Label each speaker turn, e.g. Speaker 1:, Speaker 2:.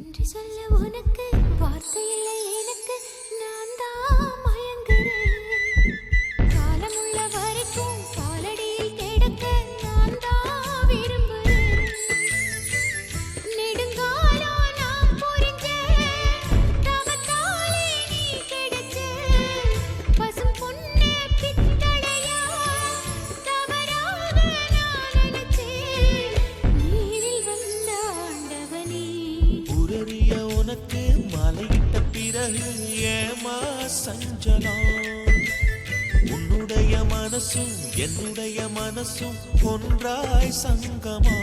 Speaker 1: நன்றி சொல்ல உனக்கு வார்த்தை இல்லை எனக்கு நான் தான் மயங்குறேன் காலமுள்ள வரைக்கும் காலடியில் கிடக்க நான் தான் விரும்புறேன் நெடுங்காலம் நான் புரிஞ்ச தவத்தாலே நீ கிடைச்ச பசும் பொண்ணு பித்தளையா தவறாக நான் நினைச்சேன் நீரில் வந்த ஆண்டவனே
Speaker 2: உரறிய உனக்கு மலையிட்ட பிறகு ஏமா சஞ்சலம் உன்னுடைய மனசும் என்னுடைய மனசும் ஒன்றாய் சங்கமா